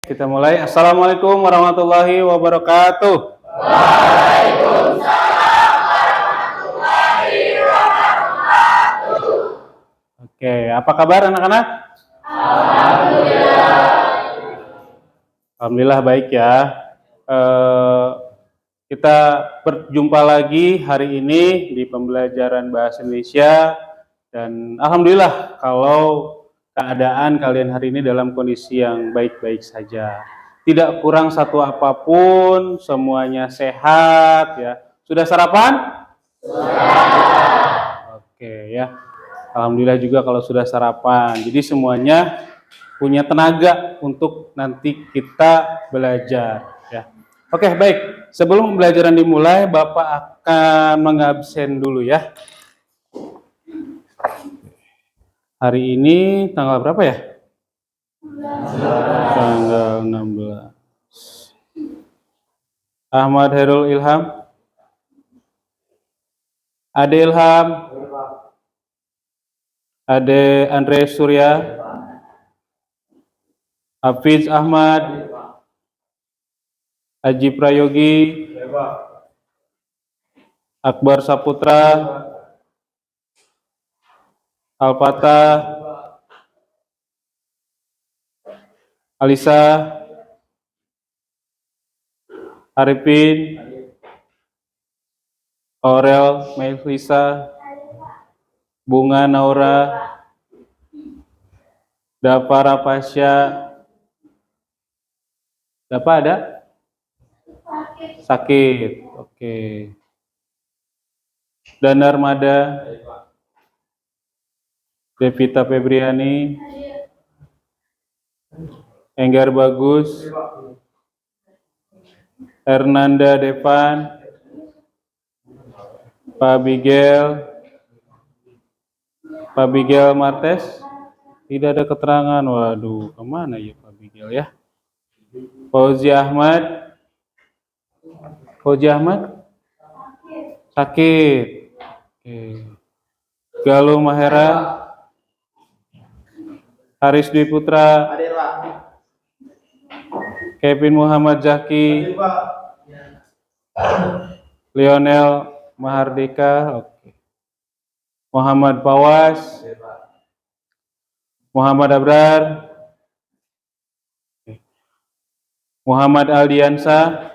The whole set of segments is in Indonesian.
Kita mulai. Assalamualaikum warahmatullahi wabarakatuh. Waalaikumsalam warahmatullahi wabarakatuh. Oke, apa kabar anak-anak? Alhamdulillah. Alhamdulillah baik ya. Kita berjumpa lagi hari ini di pembelajaran bahasa Indonesia dan alhamdulillah kalau keadaan kalian hari ini dalam kondisi yang baik-baik saja. Tidak kurang satu apapun, semuanya sehat ya. Sudah sarapan? Sudah. Oke ya. Alhamdulillah juga kalau sudah sarapan. Jadi semuanya punya tenaga untuk nanti kita belajar ya. Oke, baik. Sebelum pembelajaran dimulai, Bapak akan mengabsen dulu ya. Hari ini tanggal berapa ya? Tanggal 16. Ahmad Herul Ilham. Ade Ilham. Ade Andre Surya. Hafiz Ahmad. Haji Prayogi. Akbar Saputra. Alpata, Alisa, Arifin, Aurel, Melisa, Bunga Naura, Dapa Rapasya. Dapa ada? Sakit. Oke. Dan Armada. Devita Febriani, Enggar Bagus, Hernanda Devan, Pak Bigel Martes, tidak ada keterangan. Waduh, kemana ya Pak Bigel ya? Fauzi Ahmad, sakit. Oke. Galuh Mahera, Haris Dwi Putra, Kevin Muhammad Zaki, Lionel Mahardika, Muhammad Pawas, Muhammad Abrar, Muhammad Aldiansa,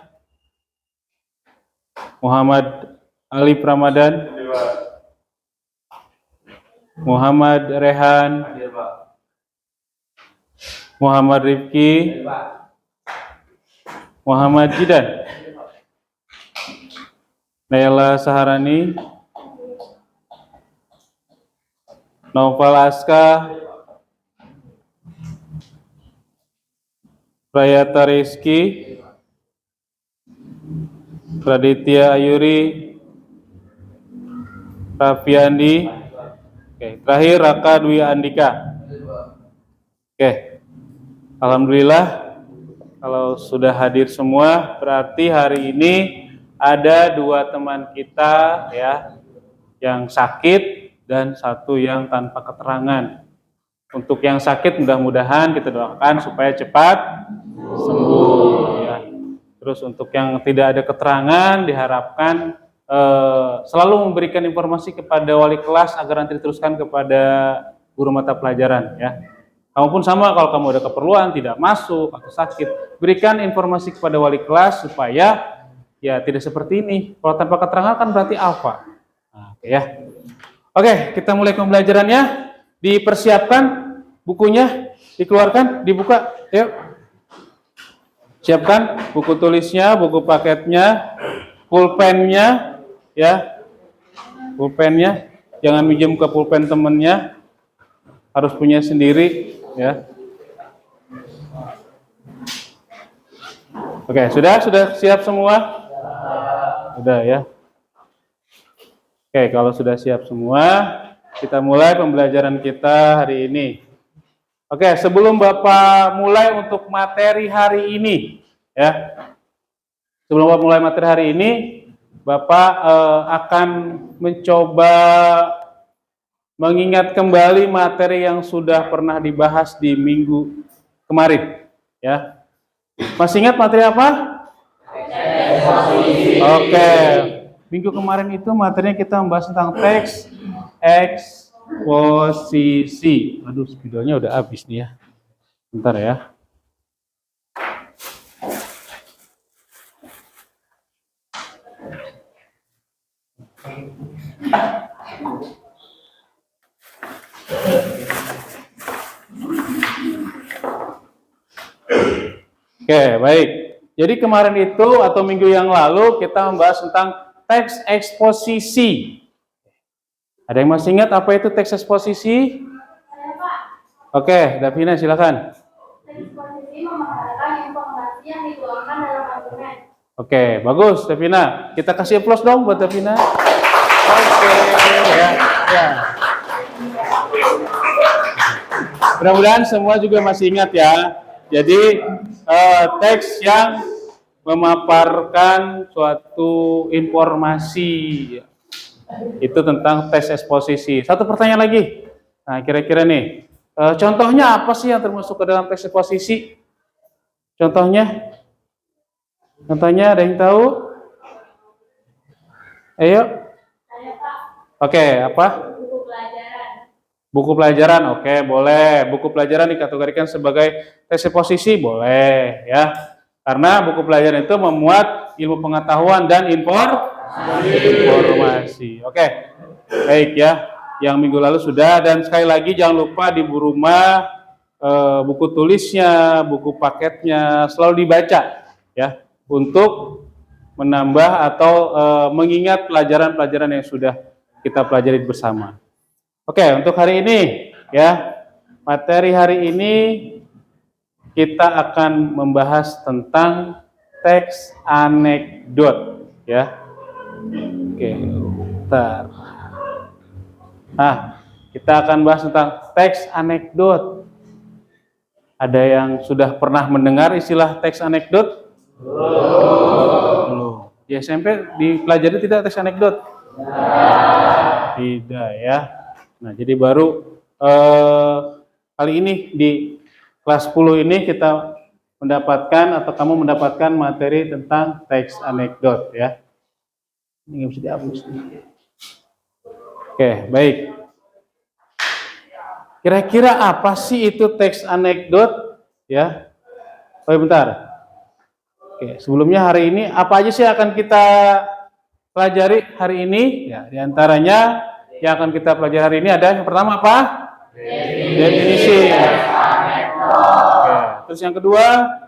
Muhammad Ali Ramadan, Muhammad Rehan, Muhammad Rifki, Muhammad Jidan, Naila Saharani, Naufal Aska, Prayata Rizky, Praditya Ayuri, Raffiandi. Oke, terakhir Raka Dwi Andika. Oke. Alhamdulillah kalau sudah hadir semua, berarti hari ini ada dua teman kita ya yang sakit dan satu yang tanpa keterangan. Untuk yang sakit mudah-mudahan kita doakan supaya cepat sembuh ya. Terus untuk yang tidak ada keterangan diharapkan selalu memberikan informasi kepada wali kelas agar nanti diteruskan kepada guru mata pelajaran ya. Kamu pun sama, kalau kamu ada keperluan tidak masuk atau sakit, berikan informasi kepada wali kelas supaya ya tidak seperti ini. Kalau tanpa keterangan kan berarti apa? Nah, oke ya. Oke, kita mulai pembelajarannya. Dipersiapkan bukunya, dikeluarkan, dibuka. Yuk. Siapkan buku tulisnya, buku paketnya, pulpennya, ya. Pulpennya, jangan minjem ke pulpen temennya, harus punya sendiri. Ya. Oke, sudah siap semua? Sudah ya. Oke, kalau sudah siap semua, kita mulai pembelajaran kita hari ini. Oke, sebelum Bapak mulai untuk materi hari ini, ya. Sebelum Bapak mulai materi hari ini, Bapak akan mencoba mengingat kembali materi yang sudah pernah dibahas di minggu kemarin, ya. Masih ingat materi apa? Oke. Minggu kemarin itu materinya kita membahas tentang teks eksposisi. Aduh, videonya udah habis nih ya. Bentar ya. Oke, baik. Jadi kemarin itu atau minggu yang lalu kita membahas tentang teks eksposisi. Ada yang masih ingat apa itu teks eksposisi? Oke, Davina silakan. Eksposisi memaparkan informasi yang dituangkan dalam argumen. Oke, bagus Davina. Kita kasih applause dong buat Davina. Oke, ya. Mudah-mudahan semua juga masih ingat ya. Jadi teks yang memaparkan suatu informasi itu tentang teks eksposisi. Satu pertanyaan lagi. Nah, kira-kira nih, contohnya apa sih yang termasuk ke dalam teks eksposisi? Contohnya ada yang tahu? Ayo. Oke, apa? Buku pelajaran. Buku pelajaran, oke, boleh. Buku pelajaran dikategorikan sebagai teks eksposisi, boleh ya. Karena buku pelajaran itu memuat ilmu pengetahuan dan informasi. Oke, baik ya. Yang minggu lalu sudah, dan sekali lagi jangan lupa di rumah buku tulisnya, buku paketnya selalu dibaca ya, untuk menambah atau mengingat pelajaran-pelajaran yang sudah kita pelajari bersama. Oke, untuk hari ini ya, materi hari ini kita akan membahas tentang teks anekdot ya. Oke, bentar. Nah, kita akan bahas tentang teks anekdot. Ada yang sudah pernah mendengar istilah teks anekdot? Belum. Di SMP dipelajari tidak teks anekdot? Tidak ya. Nah, jadi baru kali ini di kelas 10 ini kita mendapatkan atau kamu mendapatkan materi tentang teks anekdot ya. Ini nggak bisa dihapus. Oke, baik. Kira-kira apa sih itu teks anekdot ya? Oh, bentar. Oke, sebelumnya hari ini apa aja sih akan kita pelajari hari ini? Ya, diantaranya yang akan kita pelajari hari ini ada yang pertama apa? Definisi. Oke, terus yang kedua?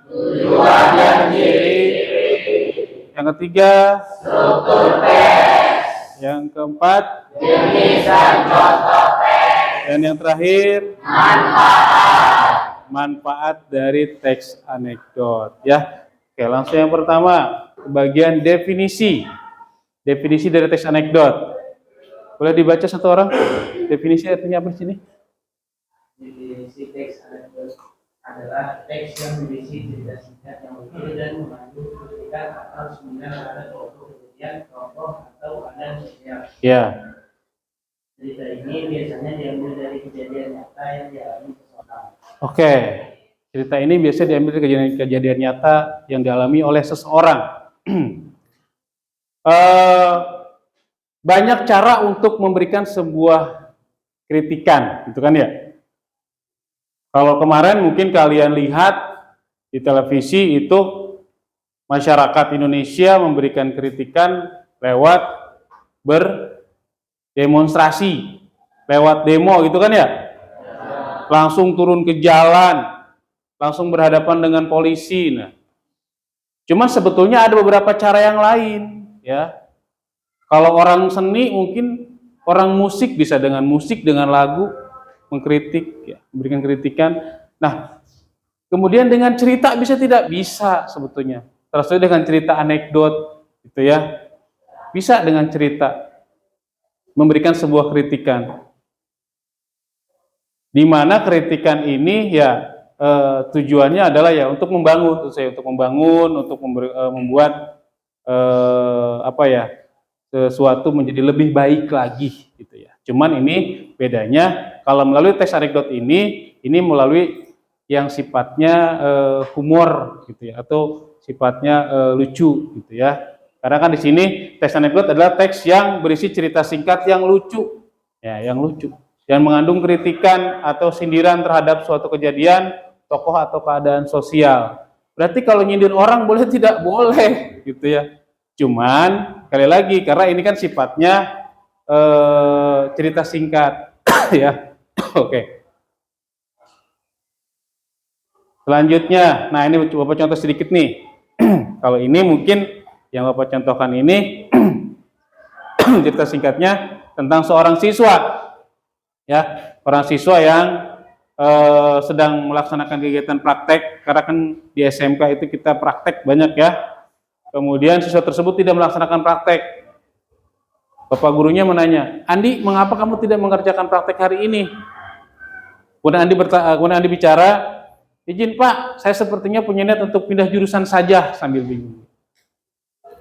Tujuan dan ciri. Yang ketiga? Struktur teks. Yang keempat? Jenis dan contoh teks. Dan yang terakhir? Manfaat dari teks anekdot ya. Oke, langsung yang pertama, bagian definisi. Definisi dari teks anekdot. Boleh dibaca satu orang? Definisi artinya apa di sini? Definisi teks anekdot adalah teks yang berisi cerita singkat yang lucu dan mengandung kritikan atau seminar terhadap suatu kejadian, tokoh atau keadaan sosial. Ya. Cerita ini biasanya diambil dari kejadian nyata yang dialami seseorang. Oke. Cerita ini biasanya diambil dari kejadian nyata yang dialami oleh seseorang. Banyak cara untuk memberikan sebuah kritikan, gitu kan ya? Kalau kemarin mungkin kalian lihat di televisi itu masyarakat Indonesia memberikan kritikan lewat berdemonstrasi, lewat demo gitu kan ya? Langsung turun ke jalan, langsung berhadapan dengan polisi. Nah, cuma sebetulnya ada beberapa cara yang lain ya. Kalau orang seni mungkin orang musik bisa dengan musik, dengan lagu mengkritik ya, memberikan kritikan. Nah, kemudian dengan cerita bisa tidak? Bisa sebetulnya. Terus dengan cerita anekdot gitu ya. Bisa dengan cerita memberikan sebuah kritikan. Di mana kritikan ini ya tujuannya adalah ya untuk membangun, untuk membuat sesuatu menjadi lebih baik lagi gitu ya. Cuman ini bedanya kalau melalui teks anekdot ini melalui yang sifatnya humor gitu ya, atau sifatnya lucu gitu ya. Karena kan di sini teks anekdot adalah teks yang berisi cerita singkat yang lucu, ya, yang lucu, yang mengandung kritikan atau sindiran terhadap suatu kejadian, tokoh atau keadaan sosial. Berarti kalau nyindir orang boleh tidak? Boleh, gitu ya. Cuman sekali lagi karena ini kan sifatnya cerita singkat, ya. Oke. Selanjutnya, nah ini Bapak contoh sedikit nih. Kalau ini mungkin yang Bapak contohkan ini cerita singkatnya tentang seorang siswa, ya, orang siswa yang sedang melaksanakan kegiatan praktek, karena kan di SMK itu kita praktek banyak ya. Kemudian siswa tersebut tidak melaksanakan praktek. Bapak gurunya menanya, Andi, mengapa kamu tidak mengerjakan praktek hari ini? Kemudian Andi bicara, izin Pak, saya sepertinya punya niat untuk pindah jurusan saja, sambil bingung.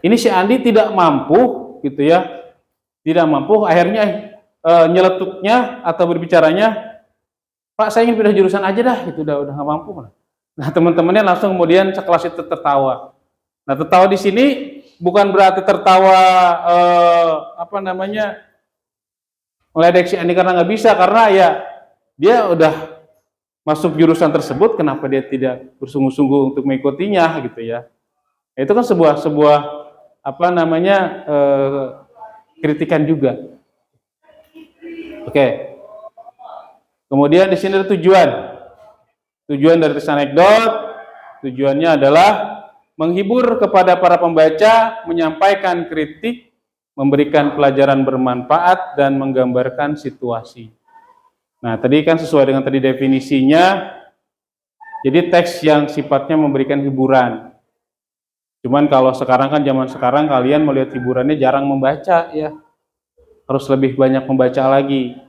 Ini si Andi tidak mampu, gitu ya, tidak mampu, akhirnya nyeletuknya atau berbicaranya, Pak, saya ingin pindah jurusan aja dah, gitu, udah nggak mampu. Nah, teman-temannya langsung kemudian sekelas itu tertawa. Nah, tertawa di sini bukan berarti tertawa meledek si Andi karena nggak bisa, karena ya dia udah masuk jurusan tersebut, kenapa dia tidak bersungguh-sungguh untuk mengikutinya, gitu ya. Itu kan sebuah kritikan juga. Oke. Kemudian di sini ada tujuan. Tujuan dari teks anekdot, tujuannya adalah menghibur kepada para pembaca, menyampaikan kritik, memberikan pelajaran bermanfaat, dan menggambarkan situasi. Nah, tadi kan sesuai dengan tadi definisinya, jadi teks yang sifatnya memberikan hiburan. Cuman kalau sekarang kan zaman sekarang kalian melihat hiburannya jarang membaca ya. Harus lebih banyak membaca lagi.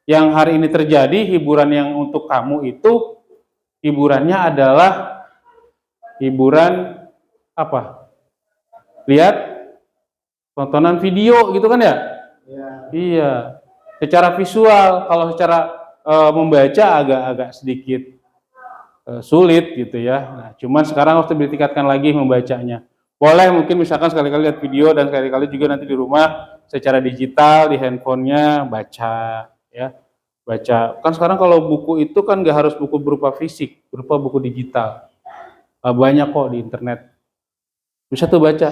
Yang hari ini terjadi hiburan yang untuk kamu itu hiburannya adalah hiburan apa? Lihat tontonan video gitu kan ya? Iya. Secara visual, kalau secara membaca agak sedikit sulit gitu ya. Nah, cuman sekarang harus ditingkatkan lagi membacanya. Boleh mungkin misalkan sekali-kali lihat video dan sekali-kali juga nanti di rumah secara digital di handphonenya baca ya. Baca. Kan sekarang kalau buku itu kan nggak harus buku berupa fisik, berupa buku digital. Banyak kok di internet. Bisa tuh baca.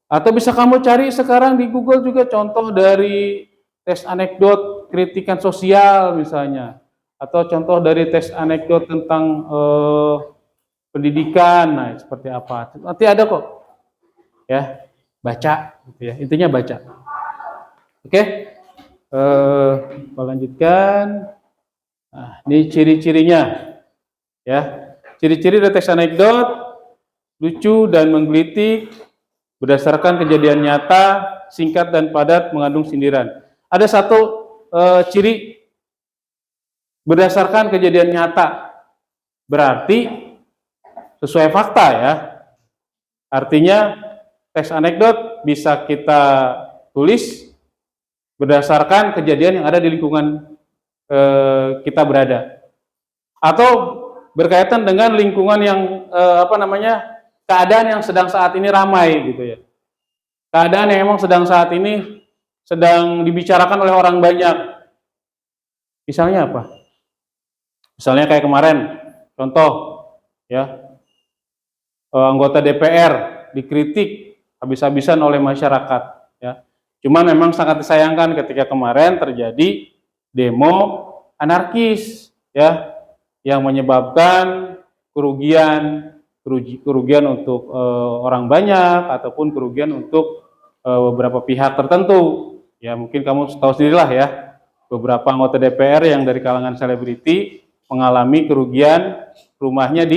Atau bisa kamu cari sekarang di Google juga contoh dari teks anekdot kritikan sosial misalnya. Atau contoh dari teks anekdot tentang pendidikan, nah seperti apa? Nanti ada kok, ya baca, gitu ya. Intinya baca. Oke, lanjutkan. Nah, ini ciri-cirinya, ya. Ciri-ciri dari teks anekdot lucu dan menggelitik, berdasarkan kejadian nyata, singkat dan padat, mengandung sindiran. Ada satu ciri berdasarkan kejadian nyata, berarti sesuai fakta ya. Artinya teks anekdot bisa kita tulis berdasarkan kejadian yang ada di lingkungan kita berada, atau berkaitan dengan lingkungan yang keadaan yang sedang saat ini ramai gitu ya. Keadaan yang memang sedang saat ini sedang dibicarakan oleh orang banyak. Misalnya apa? Misalnya kayak kemarin, contoh ya, anggota DPR dikritik habis-habisan oleh masyarakat ya. Cuman memang sangat disayangkan ketika kemarin terjadi demo anarkis ya, yang menyebabkan kerugian untuk orang banyak ataupun kerugian untuk beberapa pihak tertentu. Ya mungkin kamu tahu sendirilah ya, beberapa anggota DPR yang dari kalangan selebriti mengalami kerugian rumahnya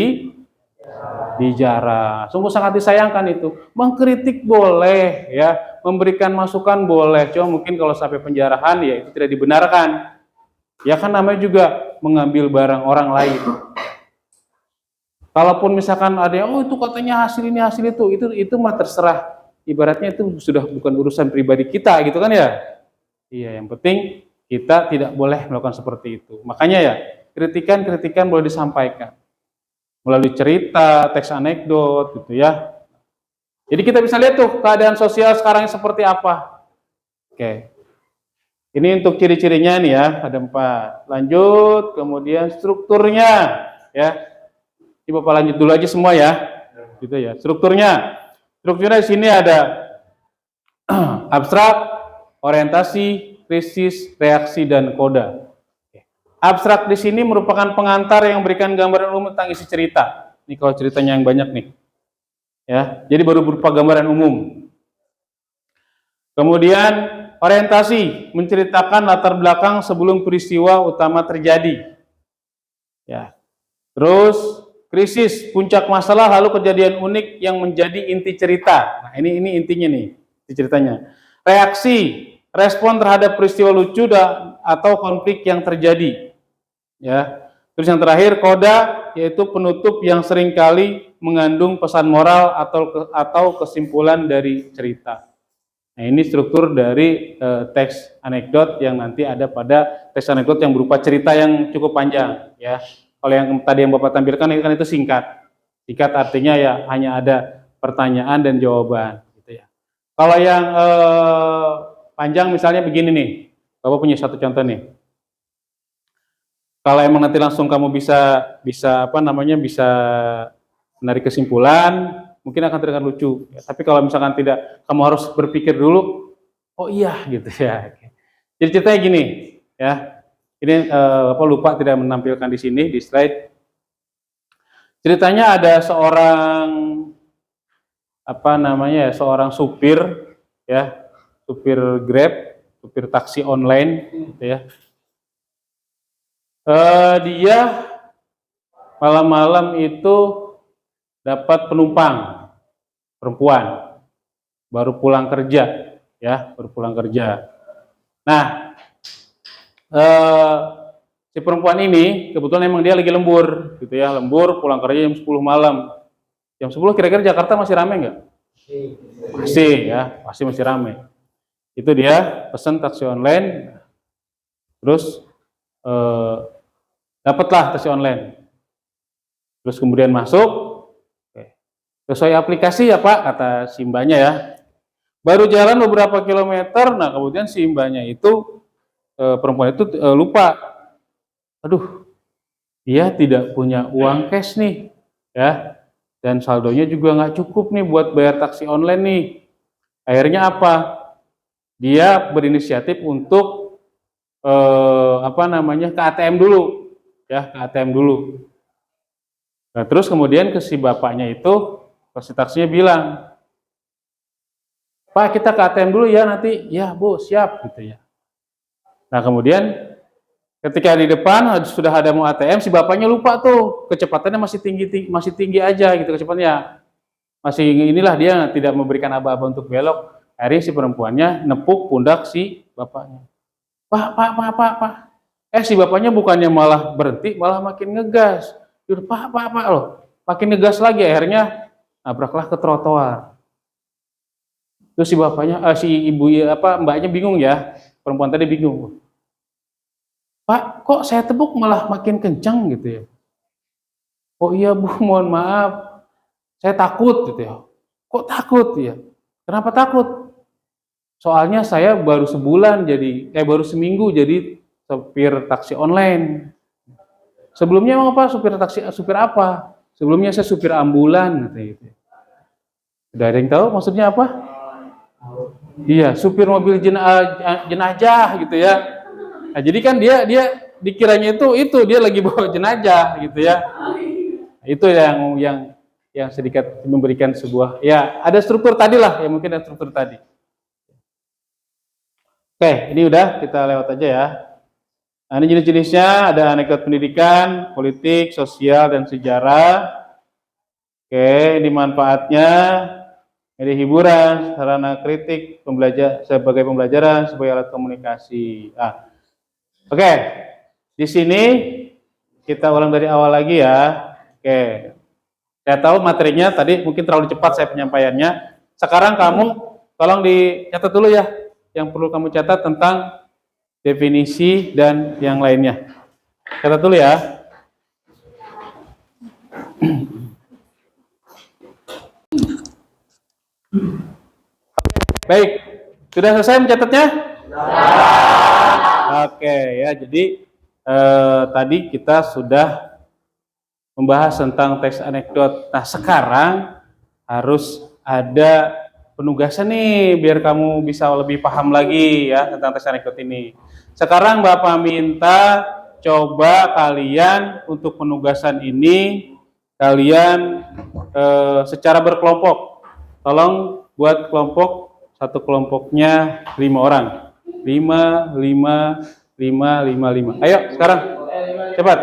dijarah. Sungguh sangat disayangkan itu. Mengkritik boleh ya, memberikan masukan boleh. Cuma mungkin kalau sampai penjarahan ya itu tidak dibenarkan. Ya kan namanya juga mengambil barang orang lain. Kalaupun misalkan ada yang itu katanya hasil ini hasil itu mah terserah. Ibaratnya itu sudah bukan urusan pribadi kita gitu kan ya. Iya, yang penting kita tidak boleh melakukan seperti itu. Makanya ya kritikan boleh disampaikan. melalui cerita, teks anekdot gitu ya. Jadi kita bisa lihat tuh keadaan sosial sekarang seperti apa. Oke. Ini untuk ciri-cirinya nih ya, ada 4. Lanjut, kemudian strukturnya ya. Ini Bapak lanjut dulu aja semua ya. Gitu ya. Strukturnya di sini ada abstrak, orientasi, krisis, reaksi, dan koda. Abstrak di sini merupakan pengantar yang memberikan gambaran umum tentang isi cerita. Ini kalau ceritanya yang banyak nih. Ya, jadi baru berupa gambaran umum. Kemudian orientasi menceritakan latar belakang sebelum peristiwa utama terjadi. Ya. Terus krisis, puncak masalah lalu kejadian unik yang menjadi inti cerita. Nah, ini intinya nih, inti ceritanya. Reaksi, respon terhadap peristiwa lucu atau konflik yang terjadi. Ya. Terus yang terakhir koda, yaitu penutup yang seringkali mengandung pesan moral atau kesimpulan dari cerita. Nah, ini struktur dari teks anekdot yang nanti ada pada teks anekdot yang berupa cerita yang cukup panjang ya. Kalau yang tadi yang Bapak tampilkan kan itu singkat. Singkat artinya ya hanya ada pertanyaan dan jawaban gitu ya. Kalau yang panjang misalnya begini nih. Bapak punya satu contoh nih. Kalau emang nanti langsung kamu bisa menarik kesimpulan, mungkin akan terdengar lucu. Ya, tapi kalau misalkan tidak, kamu harus berpikir dulu, oh iya gitu ya. Jadi ceritanya gini, ya. Ini Bapak lupa tidak menampilkan di sini di slide. Ceritanya ada seorang supir, ya, supir Grab, supir taksi online, gitu ya. Dia malam-malam itu dapat penumpang perempuan baru pulang kerja ya, Nah, si perempuan ini kebetulan emang dia lagi lembur gitu ya, pulang kerja jam 10 malam. Jam 10 kira-kira Jakarta masih ramai nggak? Masih ramai. Itu dia pesan taksi online, terus dapatlah taksi online. Terus kemudian masuk, sesuai aplikasi ya Pak, kata si mbaknya ya. Baru jalan beberapa kilometer, nah kemudian si mbaknya itu, perempuan itu lupa. Aduh, dia tidak punya uang cash nih, ya. Dan saldonya juga nggak cukup nih buat bayar taksi online nih. Akhirnya apa? Dia berinisiatif untuk ke ATM dulu, ya, ke ATM dulu. Nah, terus kemudian ke si bapaknya itu, si taksinya bilang, Pak kita ke ATM dulu ya nanti, ya Bu siap gitu ya. Nah kemudian ketika di depan sudah ada mau ATM, si bapaknya lupa tuh, kecepatannya masih tinggi aja gitu kecepatannya. Masih inilah dia tidak memberikan aba-aba untuk belok. Akhirnya si perempuannya nepuk pundak si bapaknya. Pak. Si bapaknya bukannya malah berhenti, malah makin ngegas. Pak loh, makin ngegas lagi. Akhirnya nabraklah ke trotoar. Terus si bapaknya, mbaknya bingung ya, perempuan tadi bingung. Pak, kok saya tepuk malah makin kencang gitu ya? Oh iya Bu, mohon maaf, saya takut gitu ya. Kok takut ya? Kenapa takut? Soalnya saya baru seminggu jadi supir taksi online. Sebelumnya emang apa? Supir apa? Sebelumnya saya supir ambulan gitu. Udah ada yang tahu maksudnya apa? Iya, supir mobil jenazah gitu ya. Nah, jadi kan dia dikiranya itu dia lagi bawa jenazah gitu ya. Itu yang sedikit memberikan sebuah ya ada struktur tadi lah, ya mungkin ada struktur tadi. Oke, ini udah kita lewat aja ya. Nah, ini jenis-jenisnya ada anekdot pendidikan, politik, sosial, dan sejarah. Oke, ini manfaatnya. Ini hiburan, sarana kritik, sebagai pembelajaran, sebagai alat komunikasi. Oke, di sini kita ulang dari awal lagi ya. Oke, saya tahu materinya tadi mungkin terlalu cepat saya penyampaiannya. Sekarang kamu tolong dicatat dulu ya, yang perlu kamu catat tentang definisi dan yang lainnya. Catat dulu ya. Baik, sudah selesai mencatatnya? Oke ya, jadi tadi kita sudah membahas tentang teks anekdot. Nah, sekarang harus ada penugasan nih biar kamu bisa lebih paham lagi ya tentang teks anekdot ini. Sekarang Bapak minta coba kalian untuk penugasan ini kalian secara berkelompok. Tolong buat kelompok, satu kelompoknya 5 orang. 5. Ayo sekarang cepat.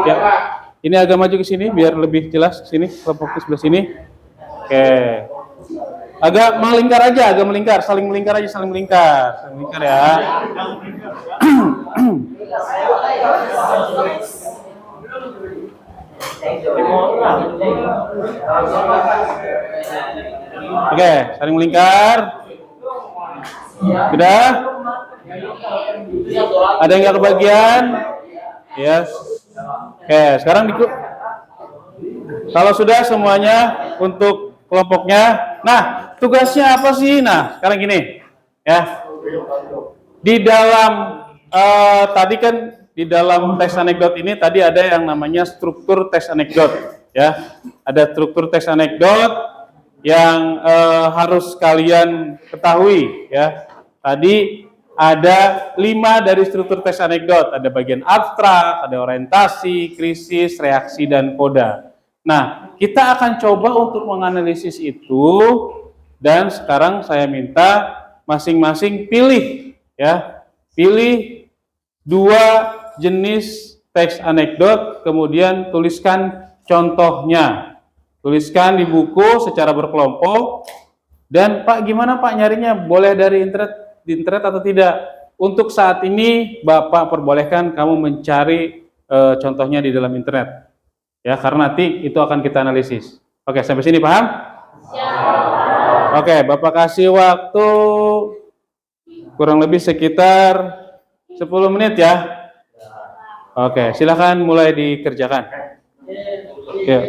Ya. Ini agak maju ke sini biar lebih jelas. Sini, kelompok sebelah sini. Oke. Agak melingkar aja, agak melingkar, saling melingkar aja, saling melingkar ya. Oke, saling melingkar. Sudah? Ada yang nggak kebagian? Yes. Oke, sekarang kalau sudah semuanya untuk kelompoknya, nah tugasnya apa sih? Nah sekarang gini, ya. Di dalam tadi kan di dalam teks anekdot ini tadi ada yang namanya struktur teks anekdot, ya. Ada struktur teks anekdot yang harus kalian ketahui, ya. Tadi ada 5 dari struktur teks anekdot, ada bagian abstrak, ada orientasi, krisis, reaksi, dan koda. Nah, kita akan coba untuk menganalisis itu, dan sekarang saya minta masing-masing pilih, ya, pilih 2 jenis teks anekdot, kemudian tuliskan contohnya, tuliskan di buku secara berkelompok. Dan Pak, gimana Pak nyarinya? Boleh dari di internet atau tidak? Untuk saat ini Bapak perbolehkan kamu mencari contohnya di dalam internet, ya, karena nanti itu akan kita analisis. Oke, sampai sini paham? Ya. Oke, Bapak kasih waktu kurang lebih sekitar 10 menit ya. Oke, silakan mulai dikerjakan. Ya.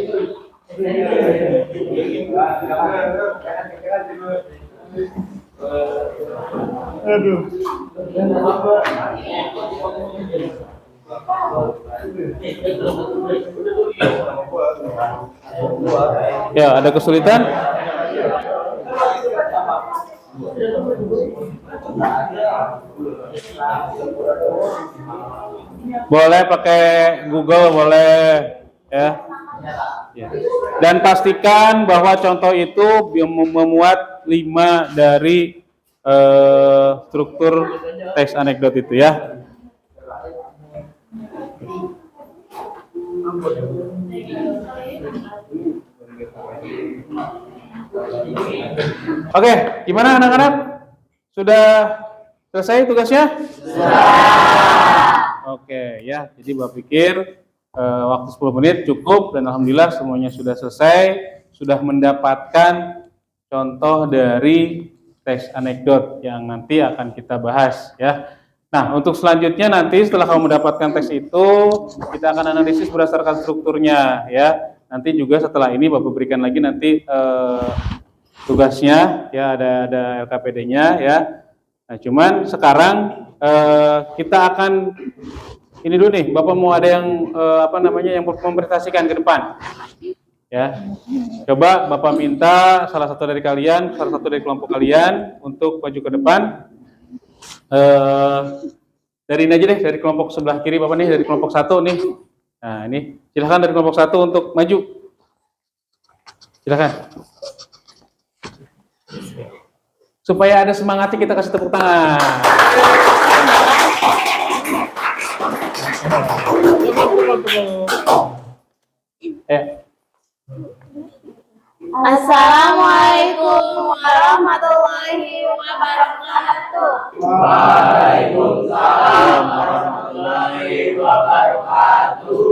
Ya, ada kesulitan? Boleh pakai Google, boleh ya. Ya. Dan pastikan bahwa contoh itu memuat 5 dari struktur teks anekdot itu ya. Oke, gimana anak-anak? Sudah selesai tugasnya? Oke ya, jadi Bapak pikir waktu 10 menit cukup, dan alhamdulillah semuanya sudah selesai, sudah mendapatkan contoh dari teks anekdot yang nanti akan kita bahas ya. Nah, untuk selanjutnya nanti setelah kamu mendapatkan teks itu, kita akan analisis berdasarkan strukturnya ya. Nanti juga setelah ini Bapak berikan lagi nanti tugasnya ya, ada LKPD-nya ya. Nah, cuman sekarang kita akan ini dulu nih, Bapak mau ada yang yang mempresentasikan ke depan. Ya. Coba Bapak minta salah satu dari kalian, salah satu dari kelompok kalian untuk maju ke depan. Dari ini aja deh, dari kelompok sebelah kiri Bapak nih, dari kelompok 1 nih. Nah, ini silakan dari kelompok 1 untuk maju. Silakan. Supaya ada semangatnya kita kasih tepuk tangan. Assalamualaikum warahmatullahi wabarakatuh. Waalaikumsalam warahmatullahi wabarakatuh.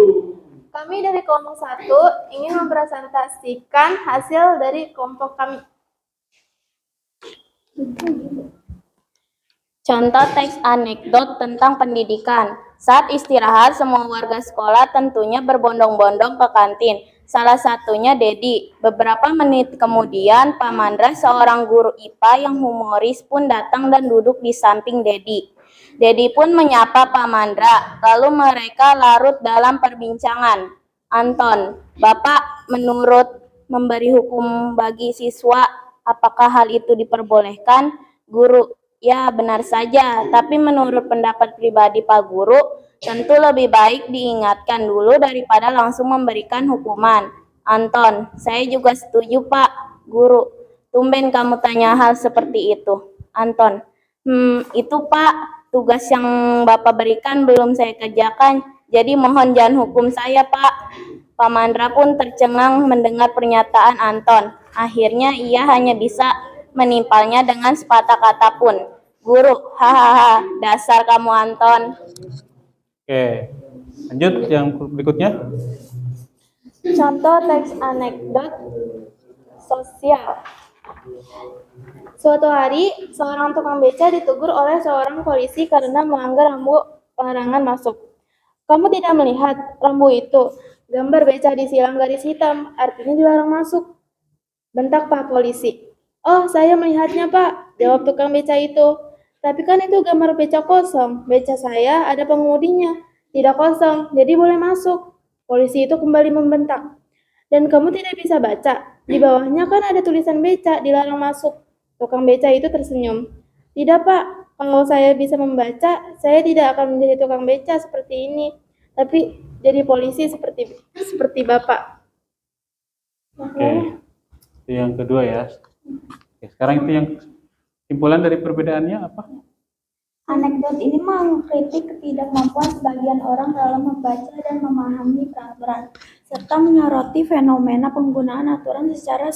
Kami dari kelompok 1 ingin mempresentasikan hasil dari kelompok kami. Contoh teks anekdot tentang pendidikan. Saat istirahat, semua warga sekolah tentunya berbondong-bondong ke kantin. Salah satunya Dedi. Beberapa menit kemudian, Pak Mandra, seorang guru IPA yang humoris pun datang dan duduk di samping Dedi. Dedi pun menyapa Pak Mandra, lalu mereka larut dalam perbincangan. Anton, Bapak menurut memberi hukum bagi siswa, apakah hal itu diperbolehkan? Guru, ya benar saja, tapi menurut pendapat pribadi Pak Guru, tentu lebih baik diingatkan dulu daripada langsung memberikan hukuman. Anton, saya juga setuju Pak Guru. Tumben kamu tanya hal seperti itu. Anton, itu Pak, tugas yang Bapak berikan belum saya kerjakan, jadi mohon jangan hukum saya Pak. Pak Mandra pun tercengang mendengar pernyataan Anton. Akhirnya ia hanya bisa menimpalnya dengan sepatah kata pun. Guru, hahaha, dasar kamu Anton. Oke, lanjut yang berikutnya. Contoh teks anekdot sosial. Suatu hari, seorang tukang beca ditegur oleh seorang polisi karena melanggar rambu larangan masuk. Kamu tidak melihat rambu itu? Gambar beca disilang garis hitam, artinya dilarang masuk. Bentak Pak Polisi. Oh, saya melihatnya Pak, jawab tukang beca itu. Tapi kan itu gambar beca kosong, beca saya ada pengemudinya. Tidak kosong, jadi boleh masuk. Polisi itu kembali membentak. Dan kamu tidak bisa baca, di bawahnya kan ada tulisan beca, dilarang masuk. Tukang beca itu tersenyum. Tidak Pak, kalau saya bisa membaca, saya tidak akan menjadi tukang beca seperti ini. Tapi jadi polisi seperti Bapak. Oke, itu yang kedua ya. Oke, sekarang itu yang kesimpulan dari perbedaannya apa? Anekdot ini mengkritik ketidakmampuan sebagian orang dalam membaca dan memahami peraturan, serta menyoroti fenomena penggunaan aturan secara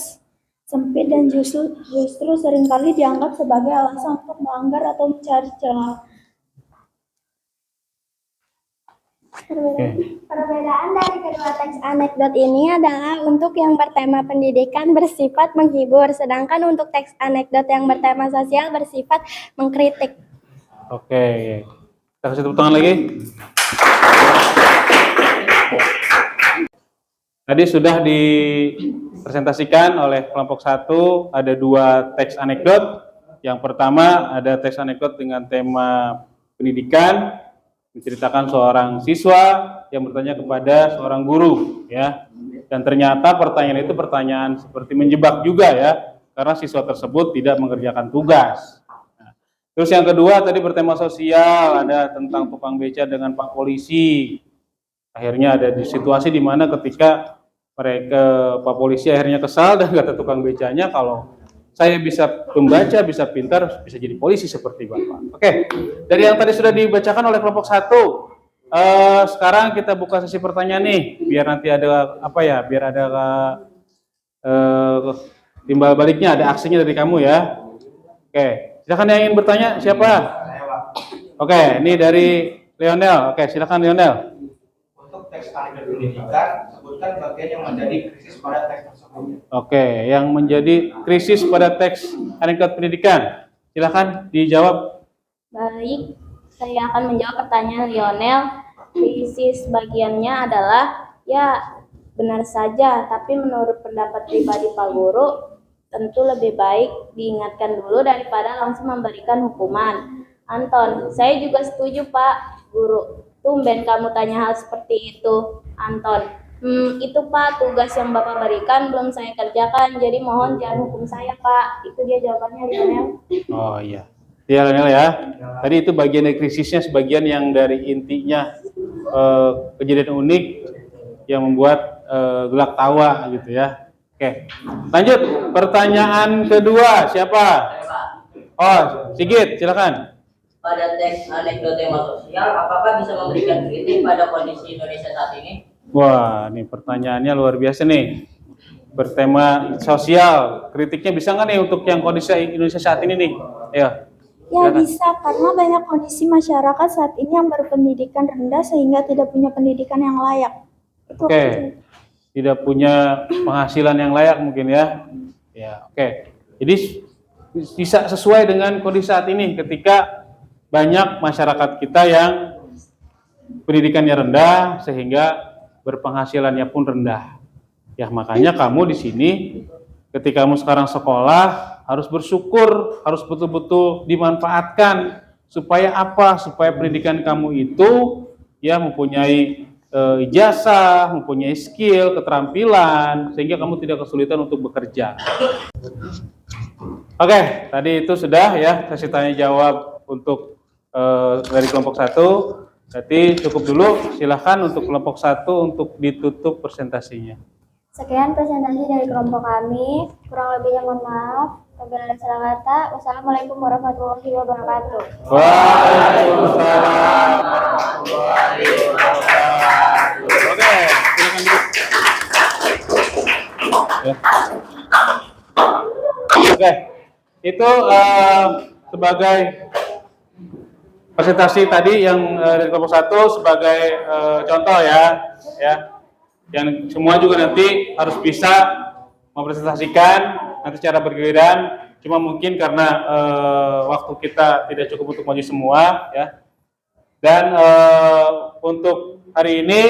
sempit dan justru seringkali dianggap sebagai alasan untuk melanggar atau mencari celah. Perbedaan dari kedua teks anekdot ini adalah untuk yang bertema pendidikan bersifat menghibur, sedangkan untuk teks anekdot yang bertema sosial bersifat mengkritik. Oke, kita kasih tepuk tangan lagi. Tadi sudah dipresentasikan oleh kelompok 1, ada 2 teks anekdot. Yang pertama ada teks anekdot dengan tema pendidikan, menceritakan seorang siswa yang bertanya kepada seorang guru, ya. Dan ternyata pertanyaan itu pertanyaan seperti menjebak juga ya, karena siswa tersebut tidak mengerjakan tugas. Terus yang kedua tadi bertema sosial, ada tentang tukang beca dengan Pak Polisi. Akhirnya ada di situasi di mana ketika Pak Polisi akhirnya kesal dan kata tukang becanya, kalau saya bisa membaca, bisa pintar, bisa jadi polisi seperti Bapak. Oke, dari yang tadi sudah dibacakan oleh kelompok 1, sekarang kita buka sesi pertanyaan nih, biar nanti ada biar ada timbal baliknya, ada aksinya dari kamu ya. Oke. Silakan yang ingin bertanya, siapa? Oke, ini dari Lionel. Oke, silakan Lionel. Untuk teks anekdot pendidikan, sebutkan bagian yang menjadi krisis pada teks tersebut. Oke, yang menjadi krisis pada teks anekdot pendidikan. Silakan dijawab. Baik, saya akan menjawab pertanyaan Lionel. Krisis bagiannya adalah, ya benar saja, tapi menurut pendapat pribadi Pak Guru, tentu lebih baik diingatkan dulu daripada langsung memberikan hukuman. Anton, saya juga setuju Pak Guru. Tumben kamu tanya hal seperti itu. Anton, itu Pak, tugas yang Bapak berikan belum saya kerjakan, jadi mohon jangan hukum saya Pak. Itu dia jawabannya Lionel. Oh iya. Ya Lionel ya. Tadi itu bagian dari krisisnya, sebagian yang dari intinya kejadian unik yang membuat gelak tawa gitu ya. Oke, lanjut pertanyaan kedua, siapa? Oh, Sigit, silakan. Pada teks anekdot tema sosial, apakah bisa memberikan kritik pada kondisi Indonesia saat ini? Wah, ini pertanyaannya luar biasa nih. Bertema sosial, kritiknya bisa nggak nih untuk yang kondisi Indonesia saat ini nih? Ya. Ya bisa, karena banyak kondisi masyarakat saat ini yang berpendidikan rendah sehingga tidak punya pendidikan yang layak. Itu Oke. Tidak punya penghasilan yang layak mungkin ya. Ya, oke. Jadi bisa sesuai dengan kondisi saat ini ketika banyak masyarakat kita yang pendidikannya rendah sehingga berpenghasilannya pun rendah. Ya makanya kamu di sini ketika kamu sekarang sekolah harus bersyukur, harus betul-betul dimanfaatkan supaya apa? Supaya pendidikan kamu itu ya mempunyai ijazah, mempunyai skill, keterampilan sehingga kamu tidak kesulitan untuk bekerja. Oke, tadi itu sudah ya sesi tanya jawab untuk dari kelompok 1. Berarti cukup dulu, silahkan untuk kelompok 1 untuk ditutup presentasinya. Sekian presentasi dari kelompok kami. Kurang lebihnya mohon maaf. Apabila ada salah kata, wassalamualaikum warahmatullahi wabarakatuh. Waalaikumsalam warahmatullahi wabarakatuh. Oke, silakan duduk. Ya. Oke, itu sebagai presentasi tadi yang dari kelompok 1 sebagai contoh ya. Yang semua juga nanti harus bisa mempresentasikan nanti secara bergiliran. Cuma mungkin karena waktu kita tidak cukup untuk maju semua ya. Dan untuk hari ini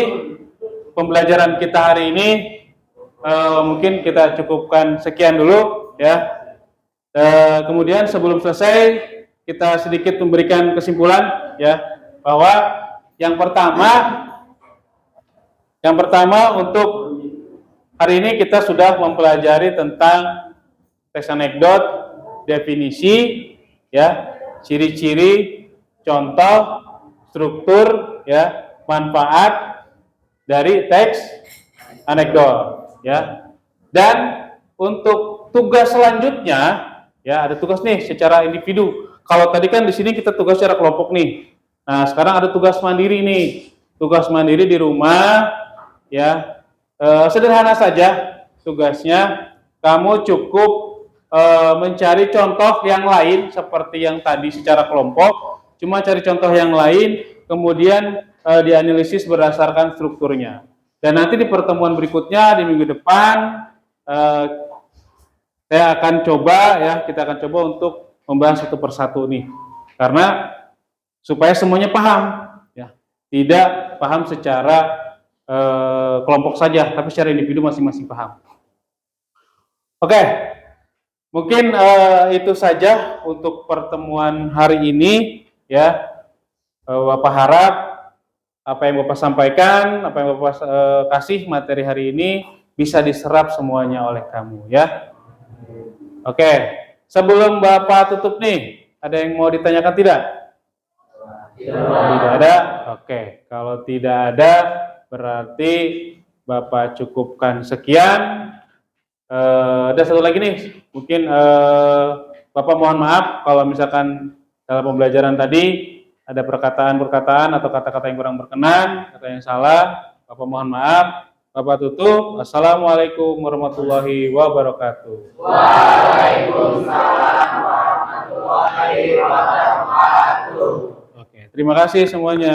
pembelajaran kita hari ini mungkin kita cukupkan sekian dulu ya. Kemudian sebelum selesai kita sedikit memberikan kesimpulan ya bahwa yang pertama untuk hari ini kita sudah mempelajari tentang teks anekdot, definisi, ya, ciri-ciri, contoh, struktur, ya, manfaat dari teks anekdot, ya. Dan untuk tugas selanjutnya, ya, ada tugas nih secara individu. Kalau tadi kan di sini kita tugas secara kelompok nih. Nah, sekarang ada tugas mandiri nih. Tugas mandiri di rumah, ya, sederhana saja tugasnya. Kamu cukup mencari contoh yang lain seperti yang tadi secara kelompok. Cuma cari contoh yang lain, kemudian dianalisis berdasarkan strukturnya. Dan nanti di pertemuan berikutnya di minggu depan, saya akan coba, ya, kita akan coba untuk membahas satu persatu nih. Karena supaya semuanya paham, ya, tidak paham secara kelompok saja, tapi secara individu masing-masing paham. Oke, mungkin itu saja untuk pertemuan hari ini, ya. Bapak harap apa yang Bapak sampaikan, apa yang Bapak kasih materi hari ini bisa diserap semuanya oleh kamu, ya. Oke, sebelum Bapak tutup nih, ada yang mau ditanyakan tidak? Tidak ada. Oke, kalau tidak ada berarti Bapak cukupkan sekian. Ada satu lagi nih, mungkin Bapak mohon maaf kalau misalkan dalam pembelajaran tadi ada perkataan-perkataan atau kata-kata yang kurang berkenan, kata yang salah, Bapak mohon maaf. Bapak tutup. Assalamualaikum warahmatullahi wabarakatuh. Waalaikumsalam warahmatullahi wabarakatuh. Oke, terima kasih semuanya.